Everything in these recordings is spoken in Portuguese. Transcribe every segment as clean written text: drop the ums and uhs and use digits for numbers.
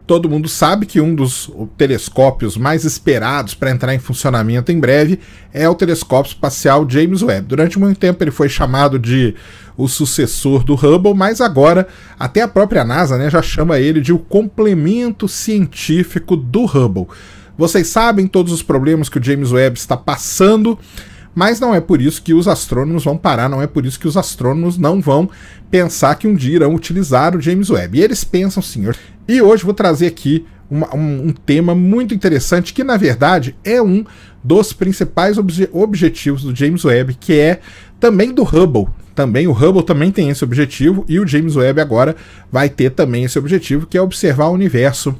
Todo mundo sabe que um dos telescópios mais esperados para entrar em funcionamento em breve é o telescópio espacial James Webb. Durante muito tempo ele foi chamado de o sucessor do Hubble, mas agora até a própria NASA, né, já chama ele de o complemento científico do Hubble. Vocês sabem todos os problemas que o James Webb está passando, mas não é por isso que os astrônomos vão parar, não é por isso que os astrônomos não vão pensar que um dia irão utilizar o James Webb. E eles pensam, senhor. E hoje vou trazer aqui um tema muito interessante, que na verdade é um dos principais objetivos do James Webb, que é também do Hubble. Também o Hubble também tem esse objetivo, e o James Webb agora vai ter também esse objetivo, que é observar o universo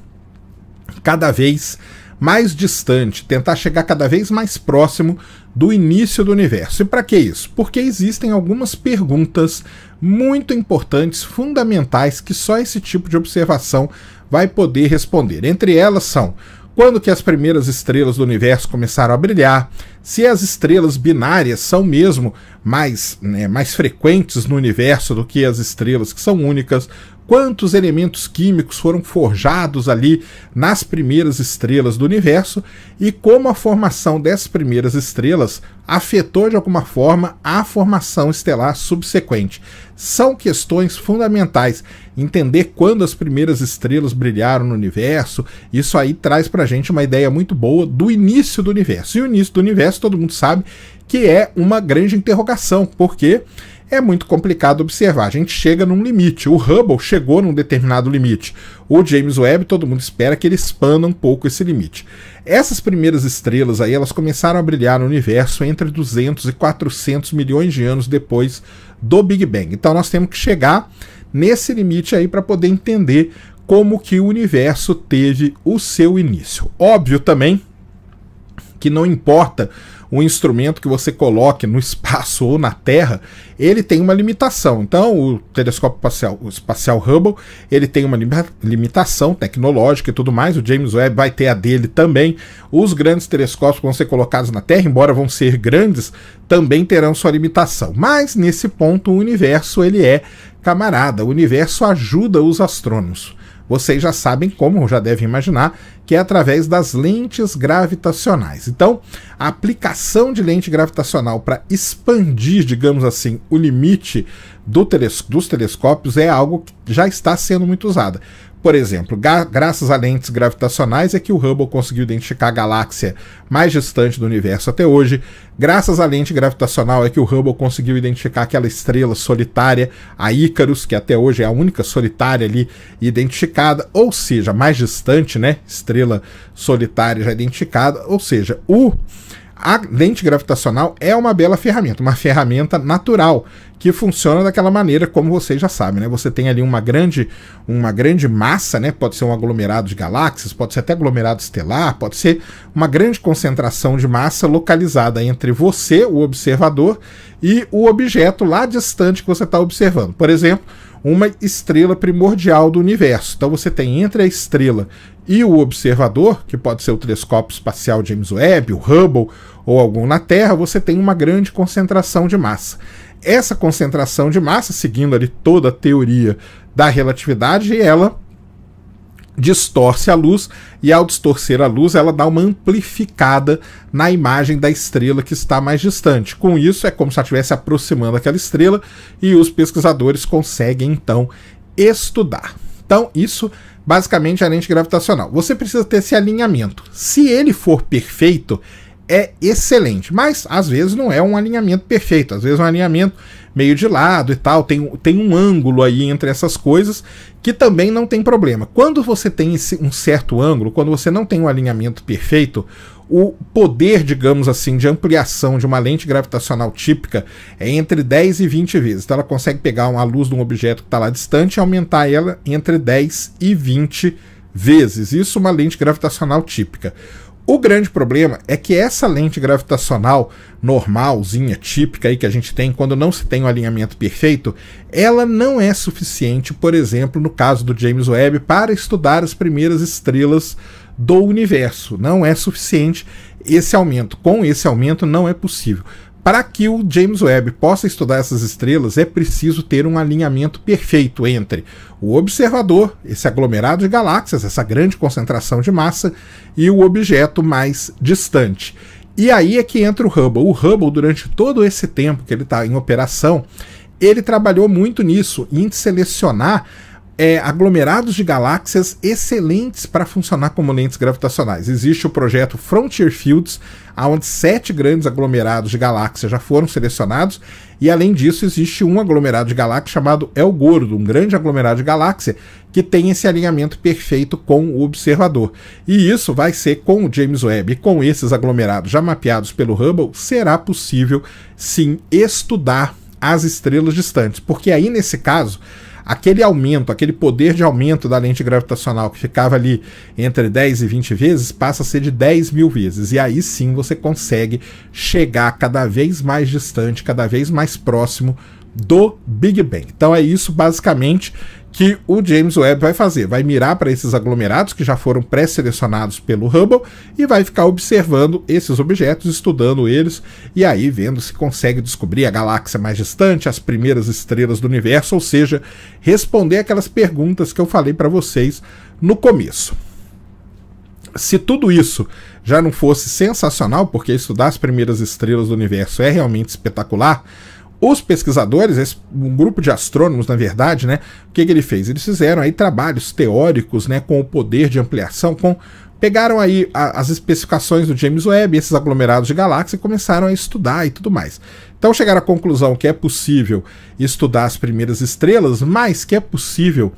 cada vez mais distante, tentar chegar cada vez mais próximo do início do universo. E para que isso? Porque existem algumas perguntas muito importantes, fundamentais, que só esse tipo de observação vai poder responder. Entre elas são: quando que as primeiras estrelas do universo começaram a brilhar, se as estrelas binárias são mesmo mais frequentes no universo do que as estrelas que são únicas, quantos elementos químicos foram forjados ali nas primeiras estrelas do universo e como a formação dessas primeiras estrelas afetou de alguma forma a formação estelar subsequente. São questões fundamentais. Entender quando as primeiras estrelas brilharam no universo, isso aí traz pra gente uma ideia muito boa do início do universo. E o início do universo, todo mundo sabe que é uma grande interrogação, porque é muito complicado observar. A gente chega num limite. O Hubble chegou num determinado limite. O James Webb, todo mundo espera que ele expanda um pouco esse limite. Essas primeiras estrelas aí, elas começaram a brilhar no universo entre 200 e 400 milhões de anos depois do Big Bang. Então nós temos que chegar nesse limite aí para poder entender como que o universo teve o seu início. Óbvio também que não importa o instrumento que você coloque no espaço ou na Terra, ele tem uma limitação. Então, o telescópio espacial Hubble, ele tem uma limitação tecnológica e tudo mais. O James Webb vai ter a dele também. Os grandes telescópios que vão ser colocados na Terra, embora vão ser grandes, também terão sua limitação. Mas, nesse ponto, o universo, ele é camarada. O universo ajuda os astrônomos. Vocês já sabem como, já devem imaginar, que é através das lentes gravitacionais. Então, a aplicação de lente gravitacional para expandir, digamos assim, o limite dos telescópios é algo que já está sendo muito usada. Por exemplo, graças a lentes gravitacionais é que o Hubble conseguiu identificar a galáxia mais distante do universo até hoje. Graças à lente gravitacional é que o Hubble conseguiu identificar aquela estrela solitária, a Ícaros, que até hoje é a única solitária ali identificada, ou seja, mais distante, né? Estrela solitária já identificada, ou seja, a lente gravitacional é uma bela ferramenta, uma ferramenta natural, que funciona daquela maneira, como vocês já sabem, né? Você tem ali uma grande massa, né? Pode ser um aglomerado de galáxias, pode ser até aglomerado estelar, pode ser uma grande concentração de massa localizada entre você, o observador, e o objeto lá distante que você está observando. Por exemplo, uma estrela primordial do universo. Então você tem entre a estrela e o observador, que pode ser o telescópio espacial James Webb, o Hubble ou algum na Terra, você tem uma grande concentração de massa. Essa concentração de massa, seguindo ali toda a teoria da relatividade, ela distorce a luz, e ao distorcer a luz ela dá uma amplificada na imagem da estrela que está mais distante. Com isso é como se ela estivesse aproximando aquela estrela, e os pesquisadores conseguem então estudar. Então isso basicamente é a lente gravitacional. Você precisa ter esse alinhamento. Se ele for perfeito, é excelente, mas às vezes não é um alinhamento perfeito, às vezes é um alinhamento meio de lado e tal, tem um ângulo aí entre essas coisas que também não tem problema. Quando você tem um certo ângulo, quando você não tem um alinhamento perfeito, o poder, digamos assim, de ampliação de uma lente gravitacional típica é entre 10 e 20 vezes. Então ela consegue pegar a luz de um objeto que está lá distante e aumentar ela entre 10 e 20 vezes. Isso é uma lente gravitacional típica. O grande problema é que essa lente gravitacional normalzinha, típica aí que a gente tem quando não se tem um alinhamento perfeito, ela não é suficiente, por exemplo, no caso do James Webb, para estudar as primeiras estrelas do universo. Não é suficiente esse aumento. Com esse aumento não é possível. Para que o James Webb possa estudar essas estrelas, é preciso ter um alinhamento perfeito entre o observador, esse aglomerado de galáxias, essa grande concentração de massa, e o objeto mais distante. E aí é que entra o Hubble. O Hubble, durante todo esse tempo que ele está em operação, ele trabalhou muito nisso, em selecionar aglomerados de galáxias excelentes para funcionar como lentes gravitacionais. Existe o projeto Frontier Fields, onde 7 grandes aglomerados de galáxias já foram selecionados, e além disso existe um aglomerado de galáxias chamado El Gordo, um grande aglomerado de galáxia que tem esse alinhamento perfeito com o observador. E isso vai ser com o James Webb e com esses aglomerados já mapeados pelo Hubble, será possível sim estudar as estrelas distantes, porque aí nesse caso aquele aumento, aquele poder de aumento da lente gravitacional que ficava ali entre 10 e 20 vezes, passa a ser de 10 mil vezes. E aí sim você consegue chegar cada vez mais distante, cada vez mais próximo do Big Bang. Então é isso basicamente que o James Webb vai fazer. Vai mirar para esses aglomerados que já foram pré-selecionados pelo Hubble e vai ficar observando esses objetos, estudando eles e aí vendo se consegue descobrir a galáxia mais distante, as primeiras estrelas do universo, ou seja, responder aquelas perguntas que eu falei para vocês no começo. Se tudo isso já não fosse sensacional, porque estudar as primeiras estrelas do universo é realmente espetacular, os pesquisadores, um grupo de astrônomos, na verdade, né, o que ele fez? Eles fizeram aí trabalhos teóricos, né, com o poder de ampliação, pegaram aí as especificações do James Webb, esses aglomerados de galáxias, e começaram a estudar e tudo mais. Então chegaram à conclusão que é possível estudar as primeiras estrelas, mas que é possível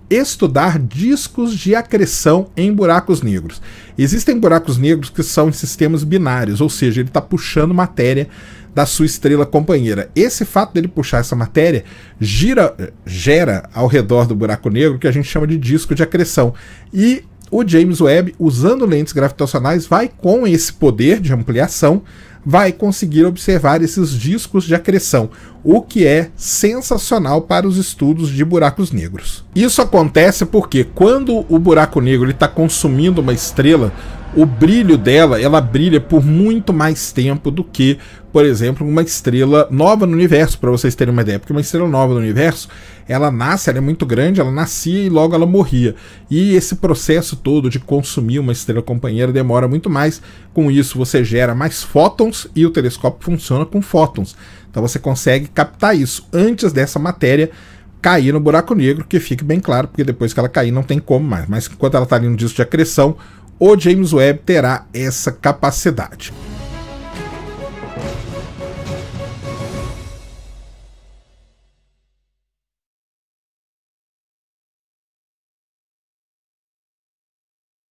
estudar discos de acreção em buracos negros. Existem buracos negros que são em sistemas binários, ou seja, ele está puxando matéria da sua estrela companheira. Esse fato dele puxar essa matéria gera ao redor do buraco negro o que a gente chama de disco de acreção. E o James Webb, usando lentes gravitacionais, vai com esse poder de ampliação, vai conseguir observar esses discos de acreção, o que é sensacional para os estudos de buracos negros. Isso acontece porque quando o buraco negro está consumindo uma estrela, o brilho dela, ela brilha por muito mais tempo do que, por exemplo, uma estrela nova no universo, para vocês terem uma ideia. Porque uma estrela nova no universo, ela nasce, ela é muito grande, ela nascia e logo ela morria. E esse processo todo de consumir uma estrela companheira demora muito mais. Com isso você gera mais fótons e o telescópio funciona com fótons. Então você consegue captar isso antes dessa matéria cair no buraco negro, que fique bem claro, porque depois que ela cair não tem como mais. Mas enquanto ela está ali no disco de acreção, o James Webb terá essa capacidade.